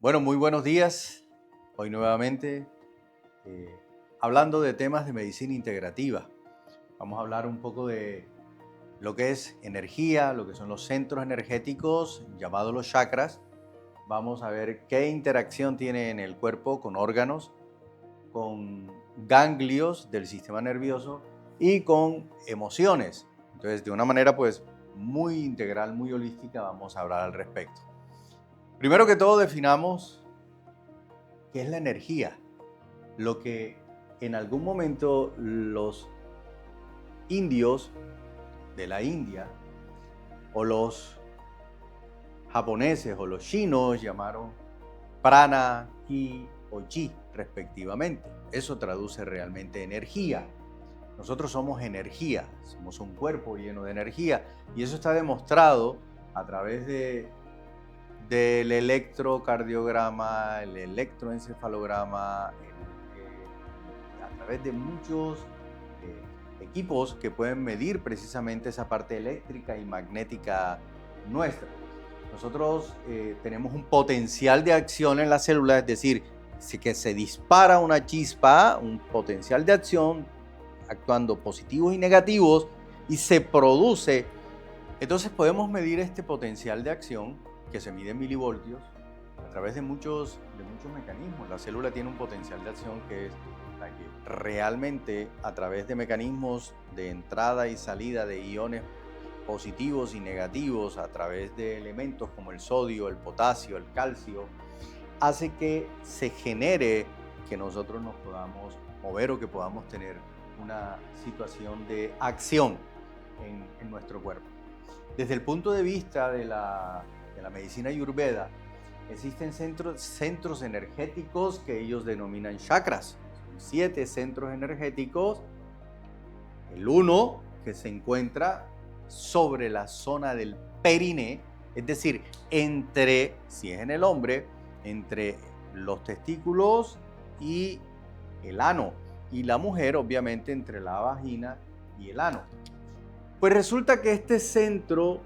Bueno, muy buenos días. Hoy nuevamente hablando de temas de medicina integrativa. Vamos a hablar un poco de lo que es energía, lo que son los centros energéticos llamados los chakras. Vamos a ver qué interacción tiene en el cuerpo con órganos, con ganglios del sistema nervioso y con emociones. Entonces, de una manera pues muy integral, muy holística, vamos a hablar al respecto. Primero que todo, definamos qué es la energía. Lo que en algún momento los indios de la India o los japoneses o los chinos llamaron prana, ki o chi respectivamente. Eso traduce realmente energía. Nosotros somos energía, somos un cuerpo lleno de energía y eso está demostrado a través del electrocardiograma, el electroencefalograma, a través de muchos equipos que pueden medir precisamente esa parte eléctrica y magnética nuestra. Nosotros tenemos un potencial de acción en la célula, es decir, si que se dispara una chispa, un potencial de acción actuando positivos y negativos y se produce. Entonces podemos medir este potencial de acción que se mide en milivoltios a través de muchos mecanismos. La célula tiene un potencial de acción que es la que realmente a través de mecanismos de entrada y salida de iones positivos y negativos, a través de elementos como el sodio, el potasio, el calcio, hace que se genere que nosotros nos podamos mover o que podamos tener una situación de acción en nuestro cuerpo. Desde el punto de vista de la medicina ayurveda, existen centros energéticos que ellos denominan chakras. Son 7 centros energéticos. El 1 que se encuentra sobre la zona del periné, es decir, entre, si es en el hombre, entre los testículos y el ano. Y la mujer, obviamente, entre la vagina y el ano. Pues resulta que este centro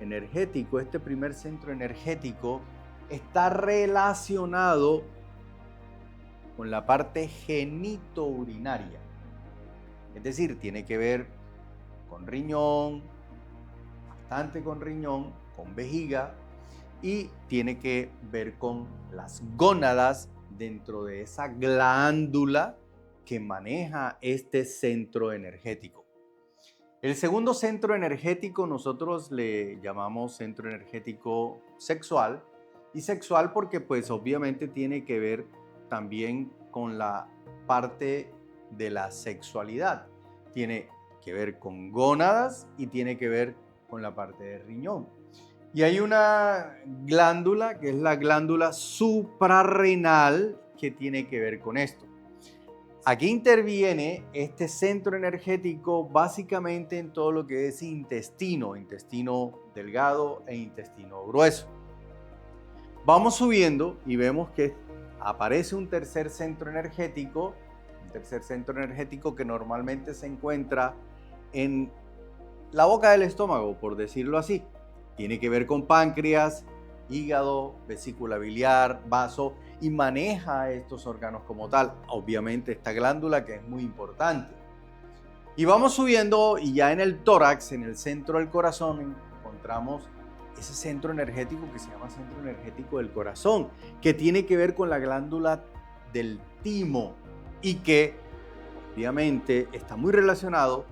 energético, este primer centro energético, está relacionado con la parte genitourinaria. Es decir, tiene que ver con riñón, bastante con riñón, con vejiga, y tiene que ver con las gónadas dentro de esa glándula que maneja este centro energético. El segundo centro energético nosotros le llamamos centro energético sexual, y sexual porque pues obviamente tiene que ver también con la parte de la sexualidad. Tiene que ver con gónadas y tiene que ver con la parte de riñón. Y hay una glándula que es la glándula suprarrenal que tiene que ver con esto. Aquí interviene este centro energético básicamente en todo lo que es intestino delgado e intestino grueso. Vamos subiendo y vemos que aparece un tercer centro energético que normalmente se encuentra en la boca del estómago, por decirlo así. Tiene que ver con páncreas, hígado, vesícula biliar, vaso, y maneja estos órganos como tal. Obviamente esta glándula que es muy importante. Y vamos subiendo y ya en el tórax, en el centro del corazón, encontramos ese centro energético que se llama centro energético del corazón, que tiene que ver con la glándula del timo y que obviamente está muy relacionado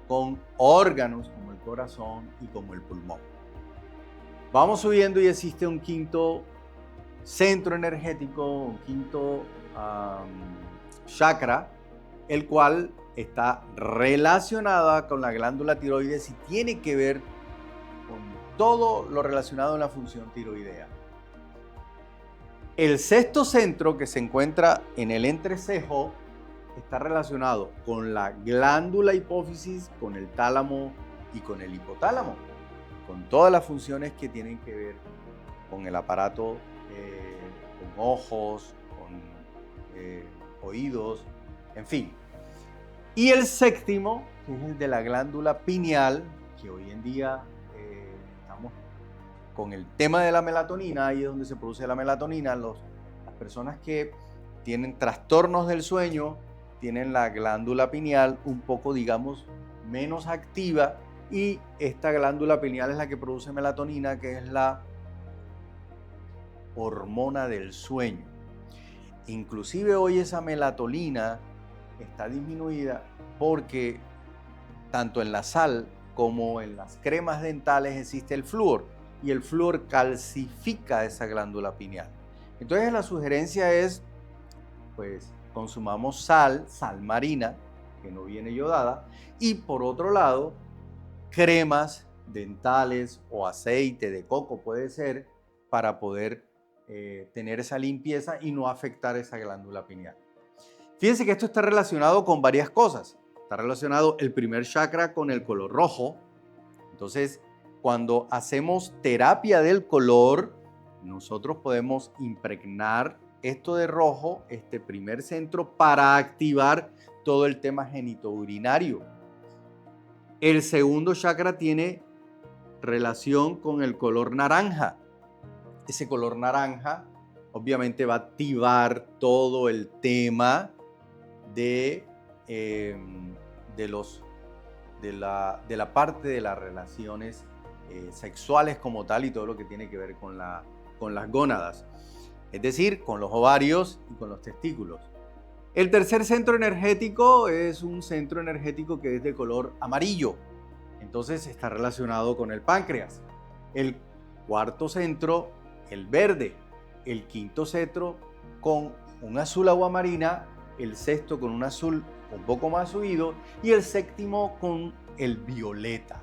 con órganos como el corazón y como el pulmón. Vamos subiendo y existe un quinto centro energético, un quinto chakra, el cual está relacionada con la glándula tiroides y tiene que ver con todo lo relacionado en la función tiroidea. El sexto centro, que se encuentra en el entrecejo, está relacionado con la glándula hipófisis, con el tálamo y con el hipotálamo, con todas las funciones que tienen que ver con el aparato, con ojos, con oídos, en fin. Y el séptimo, que es el de la glándula pineal, que hoy en día estamos con el tema de la melatonina, ahí es donde se produce la melatonina, las personas que tienen trastornos del sueño tienen la glándula pineal un poco, digamos, menos activa, y esta glándula pineal es la que produce melatonina, que es la hormona del sueño. Inclusive hoy esa melatonina está disminuida porque tanto en la sal como en las cremas dentales existe el flúor, y el flúor calcifica esa glándula pineal. Entonces la sugerencia es, pues, consumamos sal marina, que no viene yodada, y por otro lado, cremas dentales o aceite de coco puede ser, para poder tener esa limpieza y no afectar esa glándula pineal. Fíjense que esto está relacionado con varias cosas. Está relacionado el primer chakra con el color rojo. Entonces, cuando hacemos terapia del color, nosotros podemos impregnar esto de rojo, este primer centro, para activar todo el tema genitourinario. El segundo chakra tiene relación con el color naranja. Ese color naranja obviamente va a activar todo el tema de la parte de las relaciones sexuales como tal, y todo lo que tiene que ver con las gónadas, es decir, con los ovarios y con los testículos. El tercer centro energético es un centro energético que es de color amarillo, entonces está relacionado con el páncreas. El cuarto centro, el verde. El quinto centro con un azul aguamarina, el sexto con un azul un poco más subido y el séptimo con el violeta.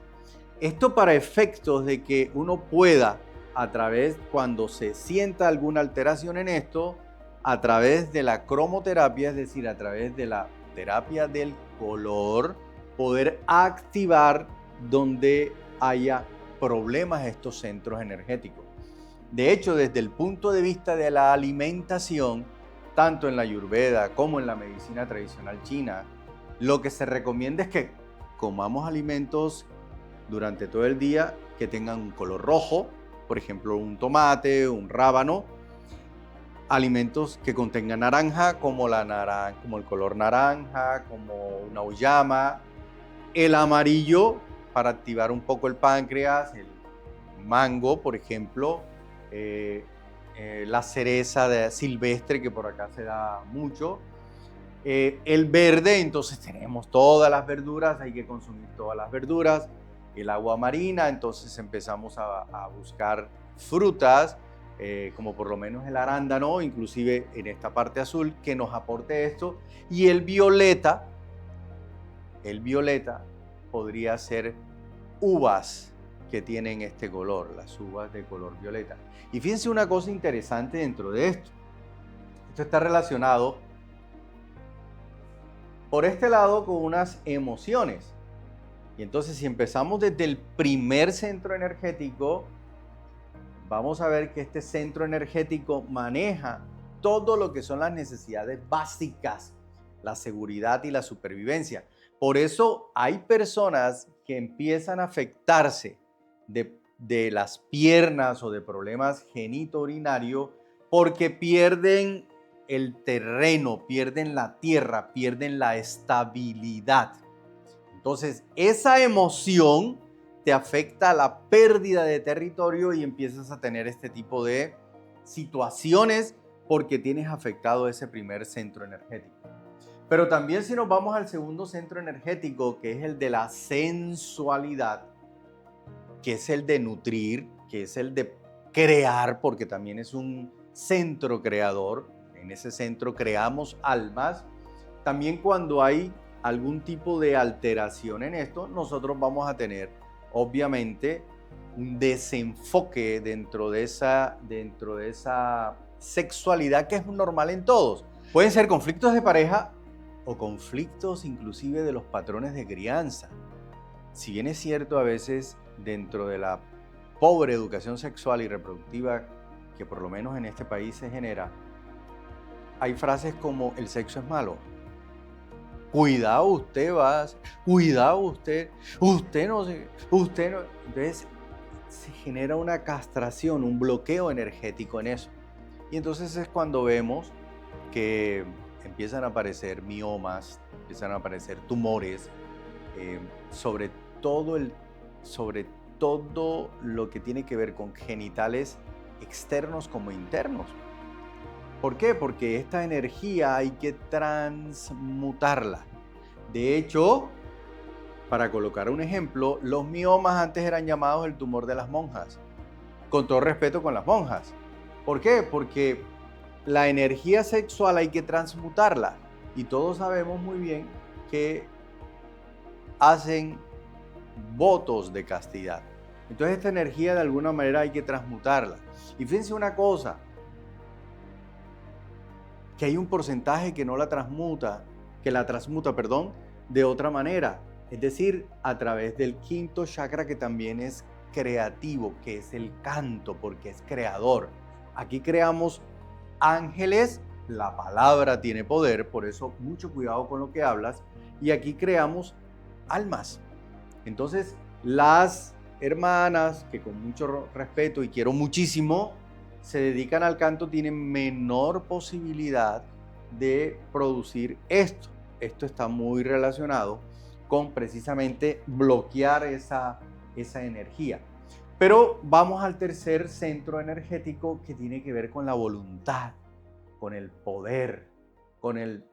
Esto para efectos de que uno pueda, a través, cuando se sienta alguna alteración en esto, a través de la cromoterapia, es decir, a través de la terapia del color, poder activar donde haya problemas estos centros energéticos. De hecho, desde el punto de vista de la alimentación, tanto en la Ayurveda como en la medicina tradicional china, lo que se recomienda es que comamos alimentos durante todo el día que tengan un color rojo, por ejemplo, un tomate, un rábano. Alimentos que contengan naranja, como el color naranja, como una auyama. El amarillo, para activar un poco el páncreas, el mango, por ejemplo. La cereza silvestre, que por acá se da mucho. El verde, entonces tenemos todas las verduras, hay que consumir todas las verduras. El agua marina, entonces empezamos a buscar frutas, como por lo menos el arándano, inclusive en esta parte azul, que nos aporte esto. Y el violeta podría ser uvas que tienen este color, las uvas de color violeta. Y fíjense una cosa interesante dentro de esto. Esto está relacionado por este lado con unas emociones. Y entonces, si empezamos desde el primer centro energético, vamos a ver que este centro energético maneja todo lo que son las necesidades básicas, la seguridad y la supervivencia. Por eso hay personas que empiezan a afectarse de las piernas o de problemas genitourinarios porque pierden el terreno, pierden la tierra, pierden la estabilidad. Entonces, esa emoción te afecta a la pérdida de territorio y empiezas a tener este tipo de situaciones porque tienes afectado ese primer centro energético. Pero también, si nos vamos al segundo centro energético, que es el de la sensualidad, que es el de nutrir, que es el de crear, porque también es un centro creador. En ese centro creamos almas. También, cuando hay algún tipo de alteración en esto, nosotros vamos a tener, obviamente, un desenfoque dentro de esa sexualidad que es normal en todos. Pueden ser conflictos de pareja o conflictos inclusive de los patrones de crianza. Si bien es cierto, a veces dentro de la pobre educación sexual y reproductiva que por lo menos en este país se genera, hay frases como el sexo es malo. Cuidado usted cuidado usted no sé, usted no. Entonces, se genera una castración, un bloqueo energético en eso. Y entonces es cuando vemos que empiezan a aparecer miomas, empiezan a aparecer tumores, eh, sobre sobre todo lo que tiene que ver con genitales externos como internos. ¿Por qué? Porque esta energía hay que transmutarla. De hecho, para colocar un ejemplo, los miomas antes eran llamados el tumor de las monjas, con todo respeto con las monjas. ¿Por qué? Porque la energía sexual hay que transmutarla y todos sabemos muy bien que hacen votos de castidad. Entonces esta energía de alguna manera hay que transmutarla. Y fíjense una cosa, que hay un porcentaje que no la transmuta, perdón, de otra manera. Es decir, a través del quinto chakra que también es creativo, que es el canto, porque es creador. Aquí creamos ángeles, la palabra tiene poder, por eso mucho cuidado con lo que hablas. Y aquí creamos almas. Entonces, las hermanas, que con mucho respeto y quiero muchísimo, se dedican al canto, tienen menor posibilidad de producir esto. Esto está muy relacionado con precisamente bloquear esa energía. Pero vamos al tercer centro energético que tiene que ver con la voluntad, con el poder, con el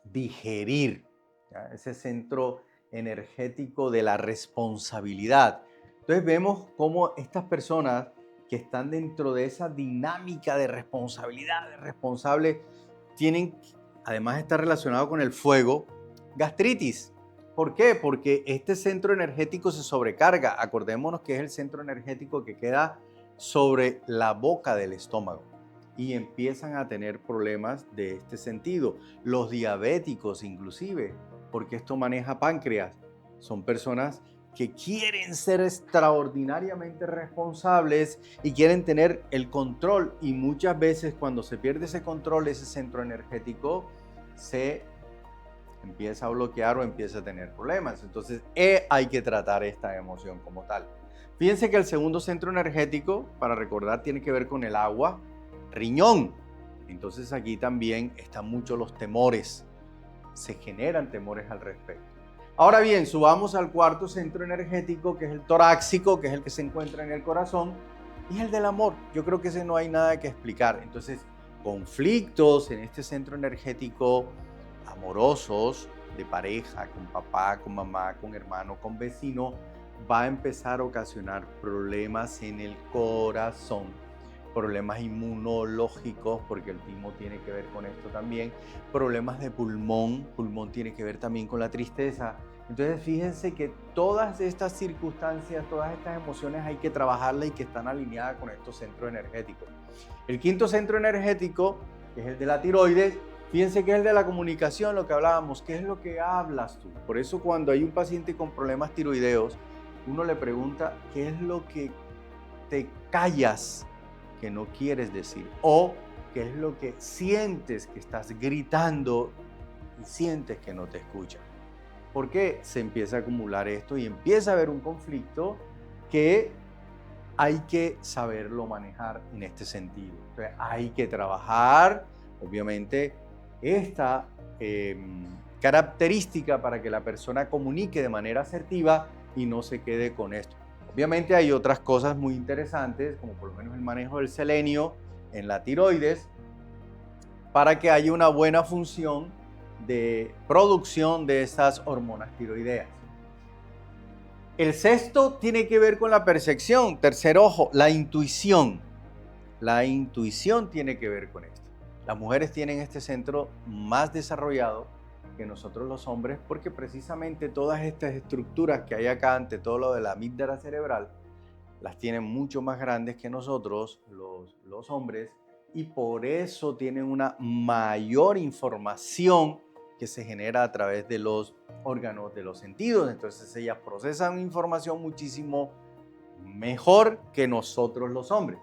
digerir, ¿ya? Ese centro energético de la responsabilidad. Entonces vemos cómo estas personas que están dentro de esa dinámica de responsabilidad, de responsable, tienen, además de estar relacionado con el fuego, gastritis. ¿Por qué? Porque este centro energético se sobrecarga. Acordémonos que es el centro energético que queda sobre la boca del estómago y empiezan a tener problemas de este sentido. Los diabéticos inclusive, porque esto maneja páncreas, son personas que quieren ser extraordinariamente responsables y quieren tener el control, y muchas veces cuando se pierde ese control, ese centro energético se empieza a bloquear o empieza a tener problemas. Entonces hay que tratar esta emoción como tal. Fíjense que el segundo centro energético, para recordar, tiene que ver con el agua, riñón. Entonces aquí también están muchos los temores, se generan temores al respecto. Ahora bien, subamos al cuarto centro energético, que es el torácico, que es el que se encuentra en el corazón, y es el del amor. Yo creo que ese no hay nada que explicar. Entonces, conflictos en este centro energético amorosos, de pareja, con papá, con mamá, con hermano, con vecino, va a empezar a ocasionar problemas en el corazón, problemas inmunológicos, porque el timo tiene que ver con esto también, problemas de pulmón, pulmón tiene que ver también con la tristeza. Entonces fíjense que todas estas circunstancias, todas estas emociones hay que trabajarlas y que están alineadas con estos centros energéticos. El quinto centro energético, que es el de la tiroides, fíjense que es el de la comunicación, lo que hablábamos, ¿qué es lo que hablas tú? Por eso cuando hay un paciente con problemas tiroideos, uno le pregunta, ¿qué es lo que te callas que no quieres decir? O ¿qué es lo que sientes que estás gritando y sientes que no te escuchan? Porque se empieza a acumular esto y empieza a haber un conflicto que hay que saberlo manejar en este sentido. Entonces, hay que trabajar, obviamente, esta característica para que la persona comunique de manera asertiva y no se quede con esto. Obviamente hay otras cosas muy interesantes, como por lo menos el manejo del selenio en la tiroides, para que haya una buena función de producción de esas hormonas tiroideas. El sexto tiene que ver con la percepción. Tercer ojo, la intuición. La intuición tiene que ver con esto. Las mujeres tienen este centro más desarrollado que nosotros los hombres, porque precisamente todas estas estructuras que hay acá, ante todo lo de la amígdala cerebral, las tienen mucho más grandes que nosotros, los hombres, y por eso tienen una mayor información que se genera a través de los órganos de los sentidos. Entonces ellas procesan información muchísimo mejor que nosotros los hombres.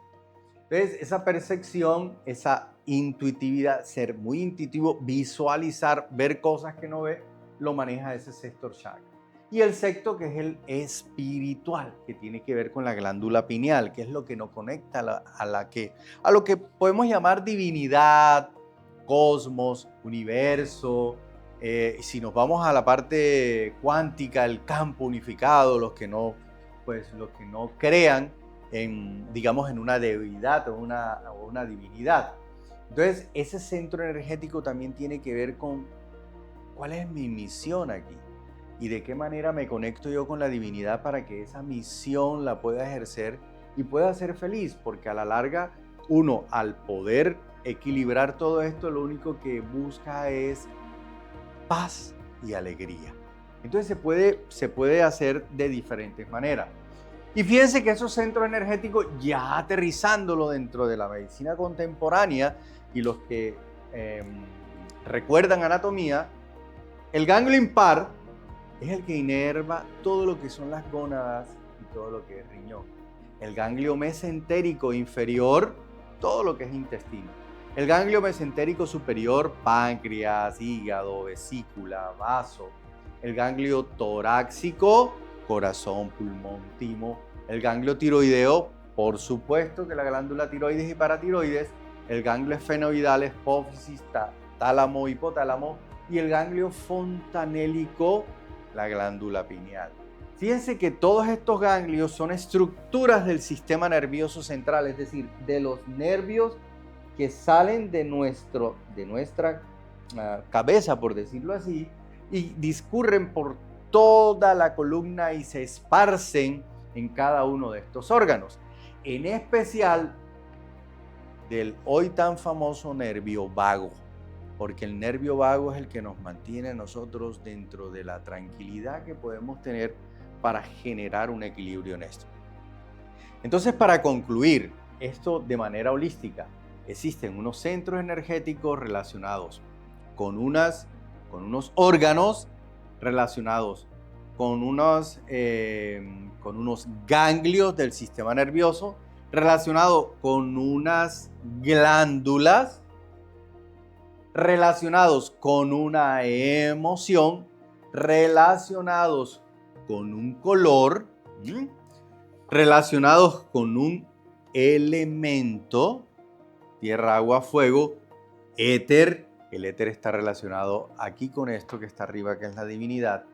Entonces esa percepción, esa intuitividad, ser muy intuitivo, visualizar, ver cosas que no ve, lo maneja ese sexto chakra. Y el sexto, que es el espiritual, que tiene que ver con la glándula pineal, que es lo que nos conecta a lo que podemos llamar divinidad, cosmos, universo. Si nos vamos a la parte cuántica, el campo unificado, los que no crean en, digamos, en una deidad o una divinidad. Entonces, ese centro energético también tiene que ver con cuál es mi misión aquí y de qué manera me conecto yo con la divinidad para que esa misión la pueda ejercer y pueda ser feliz, porque a la larga uno, al poder equilibrar todo esto, lo único que busca es paz y alegría. Entonces se puede hacer de diferentes maneras. Y fíjense que esos centros energéticos, ya aterrizándolo dentro de la medicina contemporánea y los que recuerdan anatomía, el ganglio impar es el que inerva todo lo que son las gónadas y todo lo que es riñón. El ganglio mesentérico inferior, todo lo que es intestino. El ganglio mesentérico superior, páncreas, hígado, vesícula, vaso. El ganglio torácico, corazón, pulmón, timo. El ganglio tiroideo, por supuesto que la glándula tiroides y paratiroides. El ganglio esfenoidal, hipófisis, tálamo, hipotálamo. Y el ganglio fontanélico, la glándula pineal. Fíjense que todos estos ganglios son estructuras del sistema nervioso central, es decir, de los nervios que salen de nuestra cabeza, por decirlo así, y discurren por toda la columna y se esparcen en cada uno de estos órganos. En especial del hoy tan famoso nervio vago, porque el nervio vago es el que nos mantiene a nosotros dentro de la tranquilidad que podemos tener para generar un equilibrio en esto. Entonces, para concluir esto de manera holística, existen unos centros energéticos relacionados con unos órganos, relacionados con unos ganglios del sistema nervioso, relacionados con unas glándulas, relacionados con una emoción, relacionados con un color, relacionados con un elemento, tierra, agua, fuego, éter. El éter está relacionado aquí con esto que está arriba, que es la divinidad,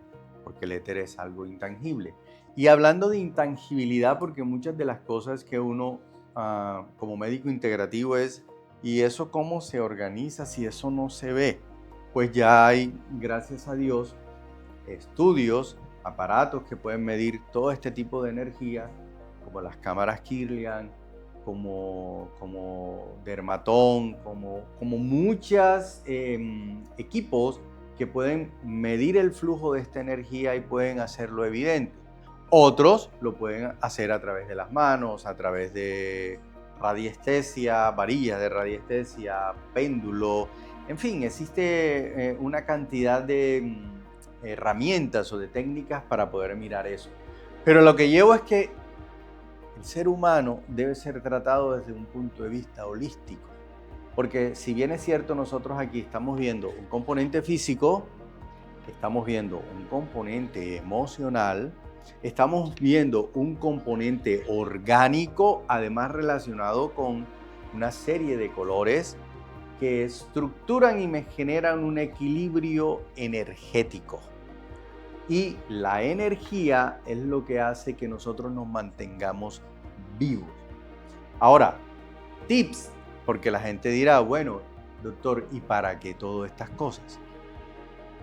porque el éter es algo intangible. Y hablando de intangibilidad, porque muchas de las cosas que uno como médico integrativo es, ¿y eso cómo se organiza si eso no se ve? Pues ya hay, gracias a Dios, estudios, aparatos que pueden medir todo este tipo de energía, como las cámaras Kirlian, como Dermatón, como muchos equipos que pueden medir el flujo de esta energía y pueden hacerlo evidente. Otros lo pueden hacer a través de las manos, a través de radiestesia, varillas de radiestesia, péndulo, en fin, existe una cantidad de herramientas o de técnicas para poder mirar eso. Pero lo que llevo es que el ser humano debe ser tratado desde un punto de vista holístico, porque si bien es cierto, nosotros aquí estamos viendo un componente físico, estamos viendo un componente emocional, estamos viendo un componente orgánico, además relacionado con una serie de colores que estructuran y me generan un equilibrio energético. Y la energía es lo que hace que nosotros nos mantengamos vivos. Ahora, tips, porque la gente dirá, bueno, doctor, ¿y para qué todas estas cosas?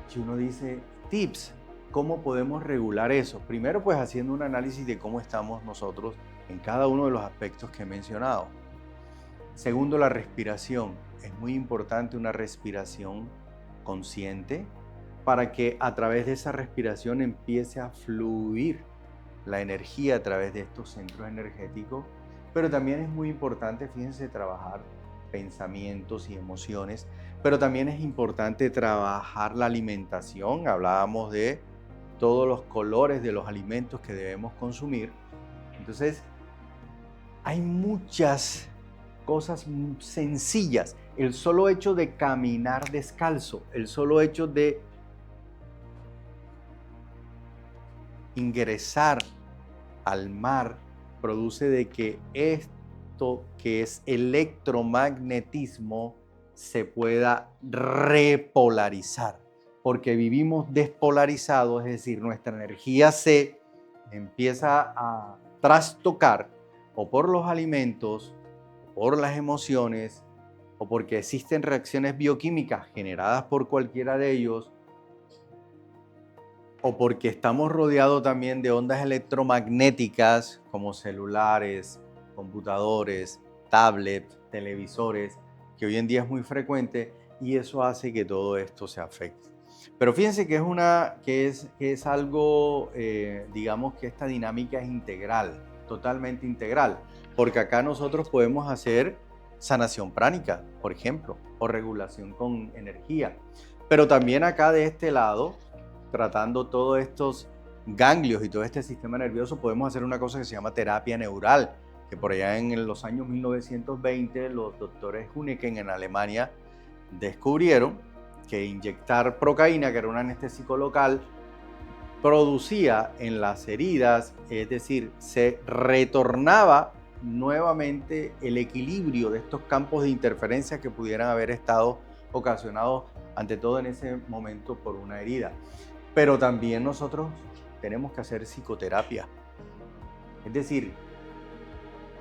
Si uno dice tips, ¿cómo podemos regular eso? Primero, pues haciendo un análisis de cómo estamos nosotros en cada uno de los aspectos que he mencionado. Segundo, la respiración. Es muy importante una respiración consciente para que a través de esa respiración empiece a fluir la energía a través de estos centros energéticos. Pero también es muy importante, fíjense, trabajar pensamientos y emociones, pero también es importante trabajar la alimentación. Hablábamos de todos los colores de los alimentos que debemos consumir. Entonces, hay muchas cosas sencillas. El solo hecho de caminar descalzo, el solo hecho de ingresar al mar produce de que esto que es electromagnetismo se pueda repolarizar, porque vivimos despolarizados, es decir, nuestra energía se empieza a trastocar o por los alimentos, o por las emociones, o porque existen reacciones bioquímicas generadas por cualquiera de ellos, o porque estamos rodeados también de ondas electromagnéticas como celulares, computadores, tablets, televisores, que hoy en día es muy frecuente y eso hace que todo esto se afecte. Pero fíjense que es algo, digamos que esta dinámica es integral, totalmente integral, porque acá nosotros podemos hacer sanación pránica, por ejemplo, o regulación con energía. Pero también acá de este lado, tratando todos estos ganglios y todo este sistema nervioso, podemos hacer una cosa que se llama terapia neural, que por allá en los años 1920 los doctores Hüneken en Alemania descubrieron que inyectar procaína, que era un anestésico local, producía en las heridas, es decir, se retornaba nuevamente el equilibrio de estos campos de interferencia que pudieran haber estado ocasionados ante todo en ese momento por una herida. Pero también nosotros tenemos que hacer psicoterapia. Es decir,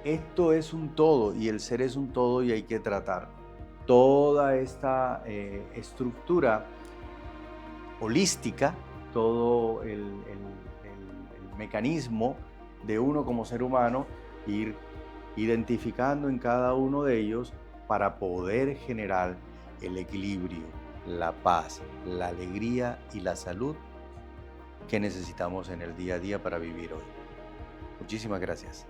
esto es un todo y el ser es un todo y hay que tratar toda esta estructura holística, todo el mecanismo de uno como ser humano, ir identificando en cada uno de ellos para poder generar el equilibrio, la paz, la alegría y la salud que necesitamos en el día a día para vivir hoy. Muchísimas gracias.